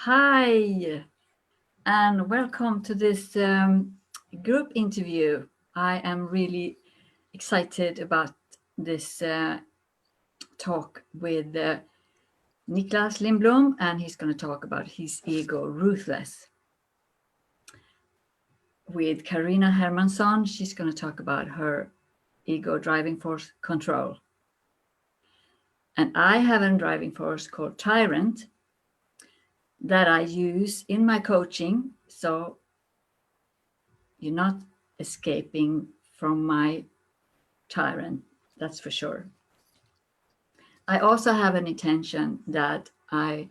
Hi, and welcome to this group interview. I am really excited about this talk with Niklas Lindblom, and he's going to talk about his ego, Ruthless. With Carina Hermansson, she's going to talk about her ego, driving force, control. And I have a driving force called TYRANT that I use in my coaching. So you're not escaping from my tyrant, that's for sure. I also have an intention that I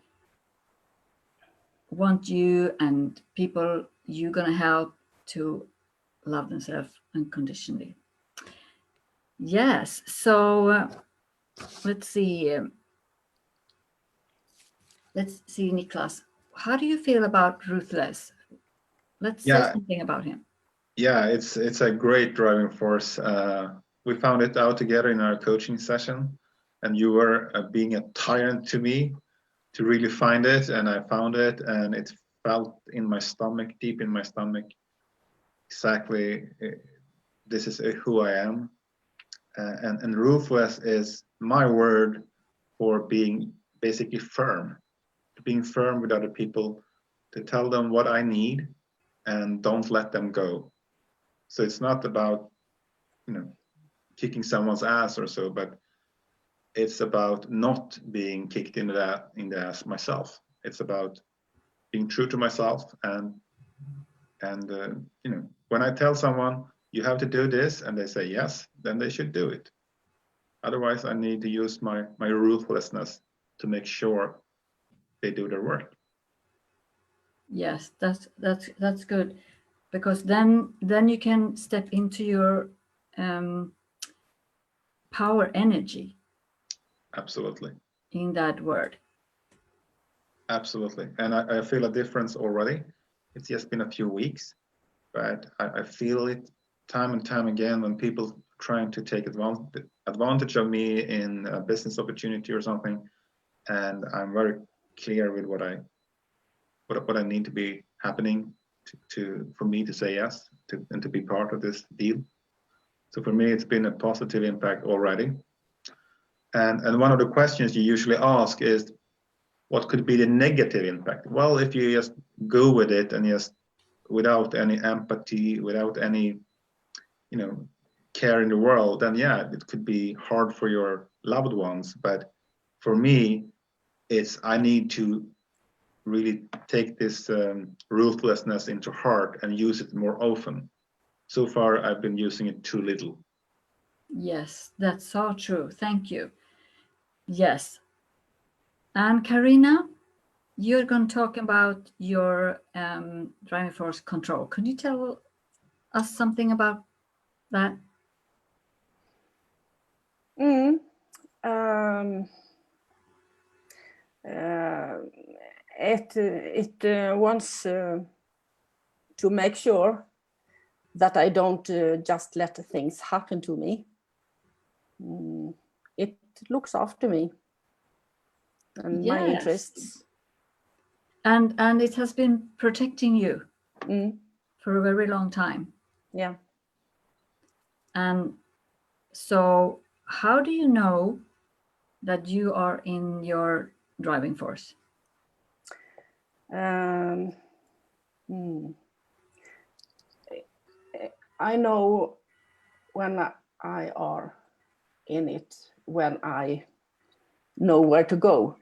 want you and people you're going to help to love themselves unconditionally. Yes, so let's see. Niklas. How do you feel about Ruthless? Let's say something about him. Yeah, it's a great driving force. We found it out together in our coaching session, and you were being a tyrant to me to really find it, and I found it, and it felt in my stomach, deep in my stomach, exactly this is who I am. And ruthless is my word for being basically firm, being firm with other people, to tell them what I need and don't let them go. So it's not about, kicking someone's ass or so, but it's about not being kicked in the ass myself. It's about being true to myself, and when I tell someone you have to do this and they say yes, then they should do it. Otherwise, I need to use my ruthlessness to make sure they do their work. Yes, that's good, because then you can step into your power energy. Absolutely. In that word. Absolutely, and I feel a difference already. It's just been a few weeks, but I feel it time and time again when people trying to take advantage of me in a business opportunity or something, and I'm very clear with what I need to be happening for me to say yes and to be part of this deal. So for me, it's been a positive impact already. And one of the questions you usually ask is, what could be the negative impact? Well, if you just go with it and just without any empathy, without any, care in the world, then yeah, it could be hard for your loved ones. But for me, I need to really take this ruthlessness into heart and use it more often. So far, I've been using it too little. Yes, that's so true. Thank you. Yes. And Carina, you're going to talk about your driving force control. Could you tell us something about that? It wants to make sure that I don't just let things happen to me. It looks after me and my interests. And it has been protecting you for a very long time. Yeah. And so how do you know that you are in your driving force? I know when I are in it, when I know where to go.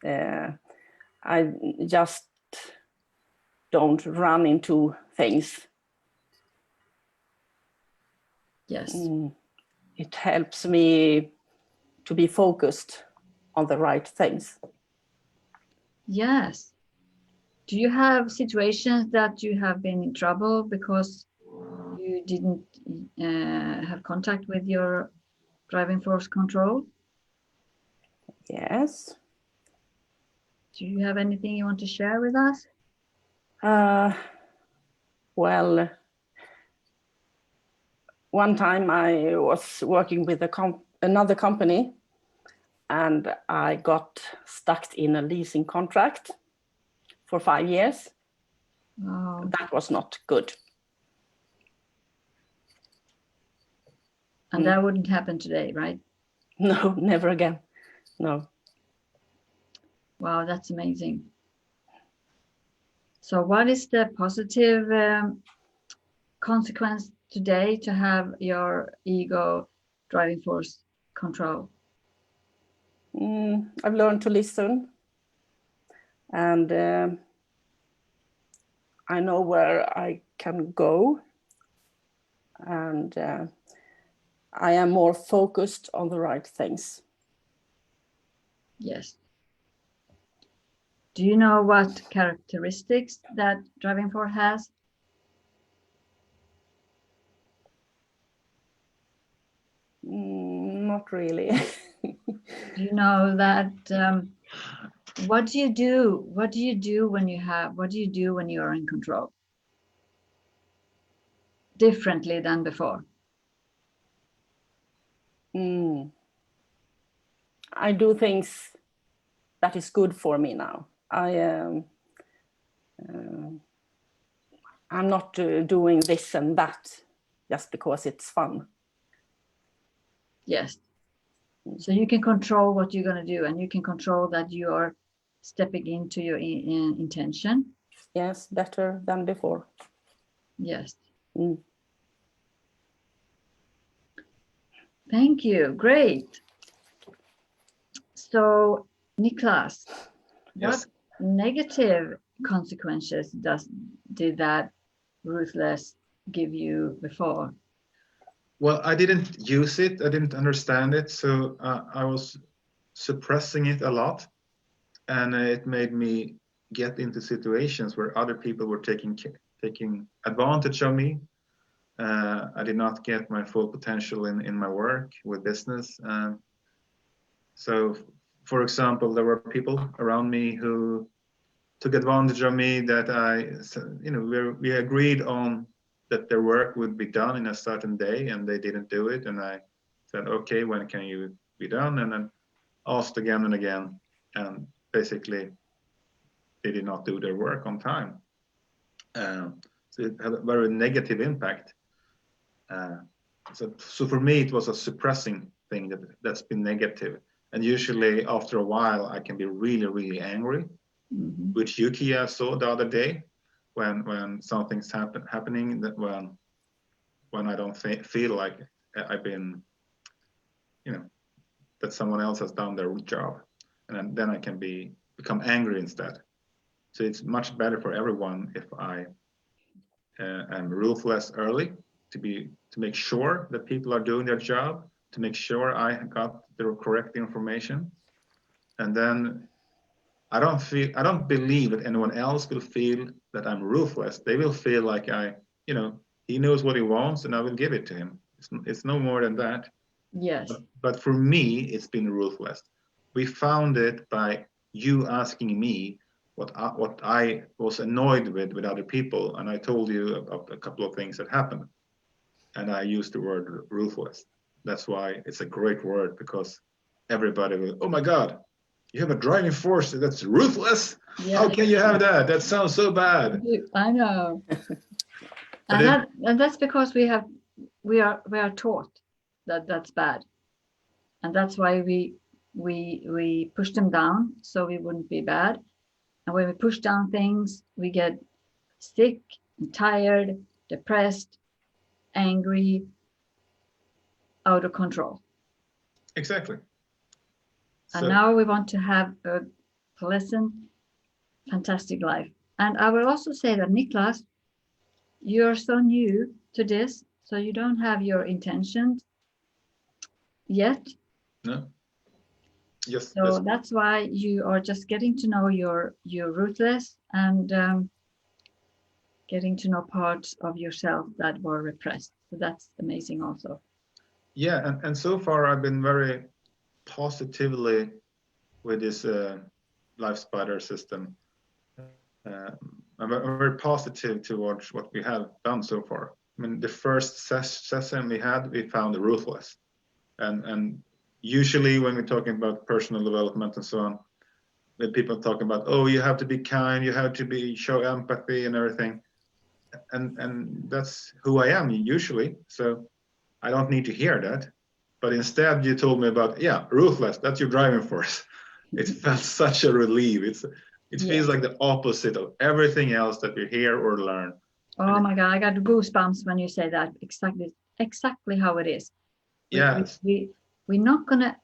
I just don't run into things. Yes. It helps me to be focused on the right things. Yes. Do you have situations that you have been in trouble because you didn't have contact with your driving force control? Yes. Do you have anything you want to share with us? Well, one time I was working with another company, and I got stuck in a leasing contract for 5 years. Oh, That was not good. and that wouldn't happen today, right? No, never again. No. Wow, that's amazing. So what is the positive consequence today to have your ego driving force control? I've learned to listen, and I know where I can go, and I am more focused on the right things. Yes. Do you know what characteristics that driving force has? Not really. Do you know that? What do you do? What do you do when you have? What do you do when you are in control? Differently than before. I do things that is good for me now. I'm not doing this and that just because it's fun. Yes. So you can control what you're going to do, and you can control that you are stepping into your intention. Yes, better than before. Yes. Thank you. Great. So, Niklas, Yes. what negative consequences did that ruthless give you before? Well, I didn't use it. I didn't understand it. So I was suppressing it a lot. And it made me get into situations where other people were taking advantage of me. I did not get my full potential in my work with business. So, for example, there were people around me who took advantage of me that we agreed on that their work would be done in a certain day, and they didn't do it. And I said, okay, when can you be done? And then asked again and again, and basically they did not do their work on time. So it had a very negative impact. So for me, it was a suppressing thing that's been negative. And usually after a while, I can be really, really angry, which Yuki saw the other day when something's happening that when I don't feel like I've been, that someone else has done their job, and then I can become angry instead. So it's much better for everyone if I am ruthless early to make sure that people are doing their job, to make sure I got the correct information, and then I don't believe that anyone else will feel that I'm ruthless. They will feel like he knows what he wants, and I will give it to him. It's no more than that. Yes. But for me, it's been ruthless. We found it by you asking me what I was annoyed with other people, and I told you about a couple of things that happened, and I used the word ruthless. That's why it's a great word, because everybody will, oh my God, you have a driving force that's ruthless? Yeah. How can you have that? That sounds so bad. I know. and that's because we are taught that that's bad, and that's why we push them down so we wouldn't be bad. And when we push down things, we get sick, tired, depressed, angry, out of control. Exactly. And now we want to have a pleasant, fantastic life. And I will also say that, Niklas, you're so new to this, so you don't have your intentions yet. No. Yes. So that's why you are just getting to know your ruthless and getting to know parts of yourself that were repressed. So that's amazing also. Yeah, and so far I've been very positively with this LIFESPIDER system. I'm very positive towards what we have done so far. I mean, the first session we had, we found ruthless. And usually when we're talking about personal development and so on, when people talk about, oh, you have to be kind, you have to show empathy and everything, and that's who I am usually. So I don't need to hear that. But instead, you told me about, yeah, ruthless. That's your driving force. It felt such a relief. It feels like the opposite of everything else that we hear or learn. Oh my God, I got goosebumps when you say that. Exactly how it is. Yes. We're not gonna.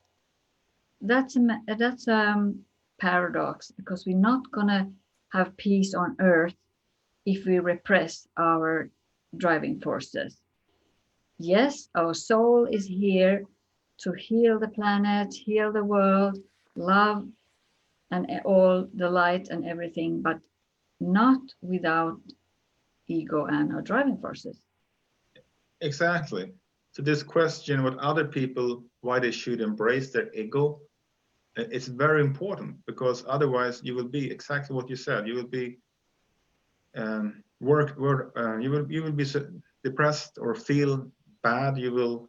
That's a paradox, because we're not gonna have peace on earth if we repress our driving forces. Yes, our soul is here to heal the planet, heal the world, love and all the light and everything, but not without ego and our driving forces. Exactly. So this question what other people, why they should embrace their ego, it's very important, because otherwise you will be exactly what you said. You will be you will be depressed or feel bad. You will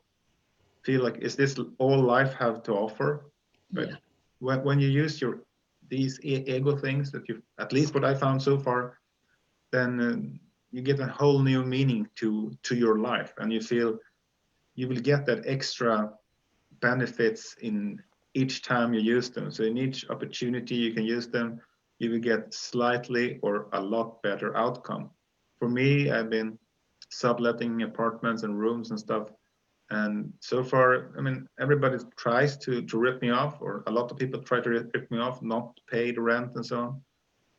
feel like, is this all life have to offer? But Yeah. when you use these ego things that you, at least what I found so far, then you get a whole new meaning to your life, and you feel you will get that extra benefits in each time you use them. So in each opportunity you can use them, you will get slightly or a lot better outcome. For me, I've been subletting apartments and rooms and stuff, and so far, I mean, everybody tries to rip me off, or a lot of people try to rip me off, not pay the rent and so on.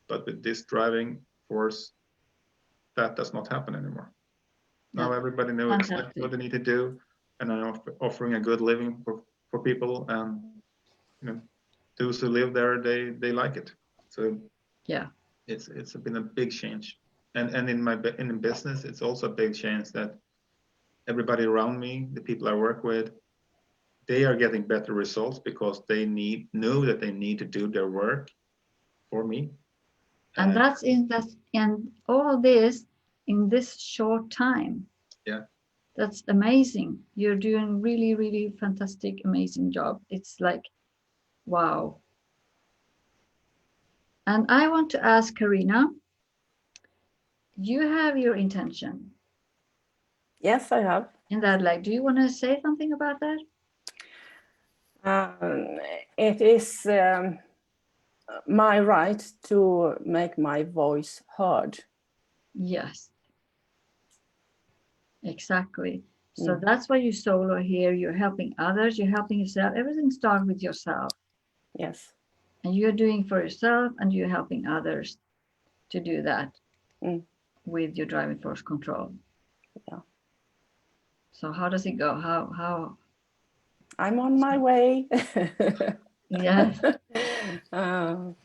But with this driving force, that does not happen anymore. Now everybody knows exactly what they need to do, and I'm offering a good living for people, and you know, those who live there, they like it. So Yeah. it's been a big change, and in business, it's also a big change that everybody around me, the people I work with, they are getting better results because they know that they need to do their work for me. And that's and all this in this short time. Yeah. That's amazing. You're doing really, really fantastic, amazing job. It's like, wow. And I want to ask Carina, you have your intention. Yes, I have. In that, like, do you want to say something about that? It is my right to make my voice heard. Yes. Exactly. So that's why you solo here. You're helping others. You're helping yourself. Everything starts with yourself. Yes. And you're doing for yourself, and you're helping others to do that with your driving force control. Yeah. So how does it go? How? I'm on my way. Yes. No,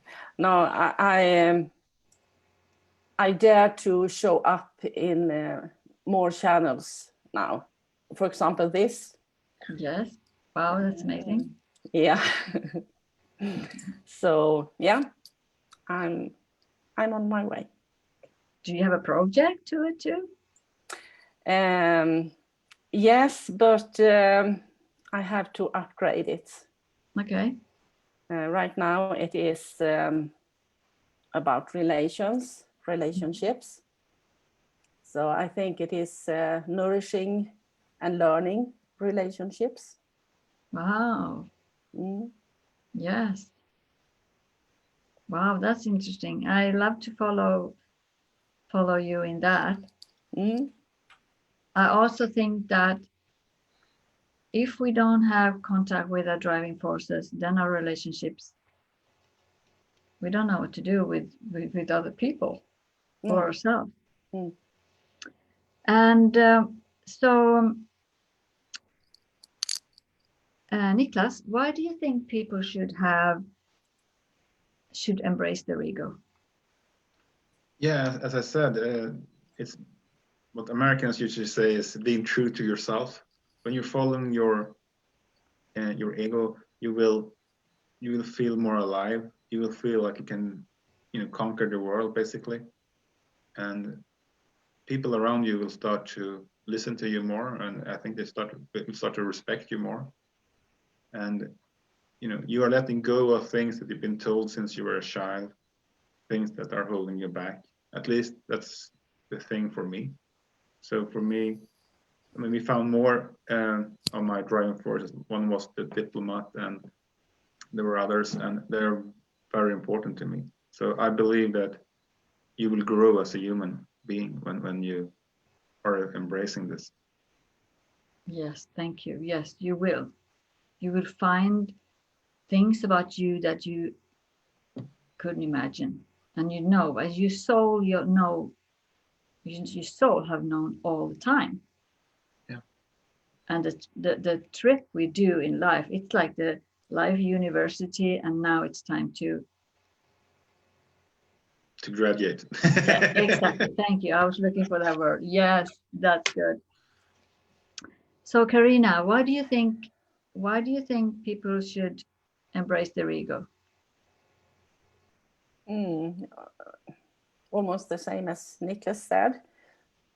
I dare to show up in more channels now. For example, this. Yes. Wow, that's amazing. Yeah. So yeah, I'm on my way. Do you have a project to it too? Yes, but I have to upgrade it. Okay. Right now it is about relationships. So I think it is nourishing and learning relationships. Wow. Yes. Wow, that's interesting. I love to follow you in that. I also think that if we don't have contact with our driving forces, then our relationships, we don't know what to do with other people or ourselves. And so, Niklas, why do you think people should embrace their ego? Yeah, as I said, it's what Americans usually say is being true to yourself. When you're following your ego, you will feel more alive. You will feel like you can, conquer the world basically, and people around you will start to listen to you more, and I think they will start to respect you more. And you are letting go of things that you've been told since you were a child, things that are holding you back. At least that's the thing for me. So for me, I mean, we found more on my driving forces. One was the diplomat, and there were others, and they're very important to me. So I believe that you will grow as a human being when you are embracing this. Yes, thank you. Yes, you will. You will find things about you that you couldn't imagine. And as your soul, your soul have known all the time. Yeah. And the trip we do in life, it's like the life university, and now it's time to graduate. yeah, exactly. Thank you. I was looking for that word. Yes, that's good. So Carina, why do you think people should embrace their ego? Almost the same as Niklas said,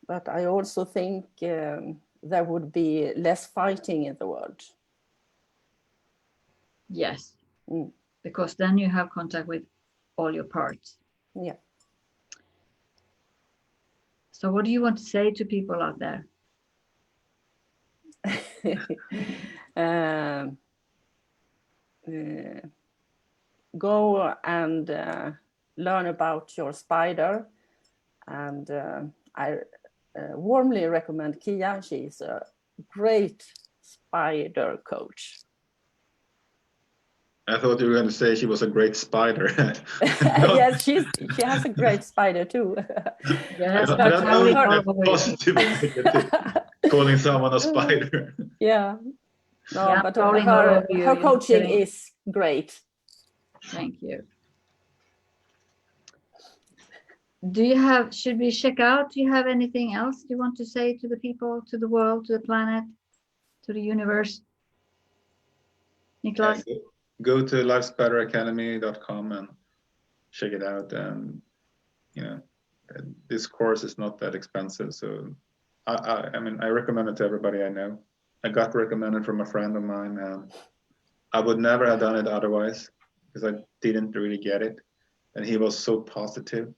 but I also think there would be less fighting in the world. Yes, because then you have contact with all your parts. Yeah. So what do you want to say to people out there? Go and learn about your spider, and I warmly recommend Kia. She's a great spider coach. I thought you were going to say she was a great spider. Yes, she has a great spider too. Yes, I don't know if positive negative, calling someone a spider. Yeah. No, Yeah, but her coaching is great. Thank you. Should we check out? Do you have anything else you want to say to the people, to the world, to the planet, to the universe? Niklas? Yeah, go to LifeSpiderAcademy.com and check it out. And this course is not that expensive, so I mean, I recommend it to everybody I know. I got recommended from a friend of mine, and I would never have done it otherwise because I didn't really get it, and he was so positive.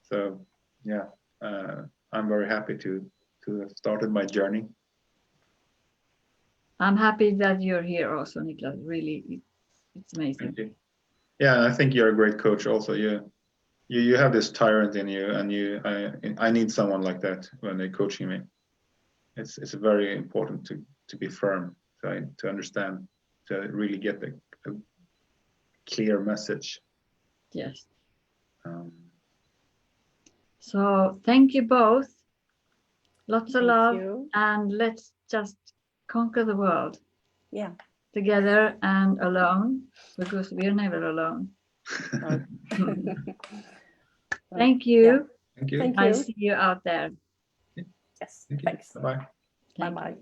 So yeah, I'm very happy to have started my journey. I'm happy that you're here also, Niklas. Really, it's amazing. Thank you. Yeah, and I think you're a great coach also. You have this tyrant in you, and I need someone like that when they're coaching me. It's very important to be firm, to understand, to really get a clear message. Yes. So thank you both. Lots of love, and let's just conquer the world. Yeah. Together and alone, because we are never alone. Thank you. Yeah. Thank you. Thank you. I see you out there. Yes. Thank you. Thanks. Bye-bye. Bye-bye.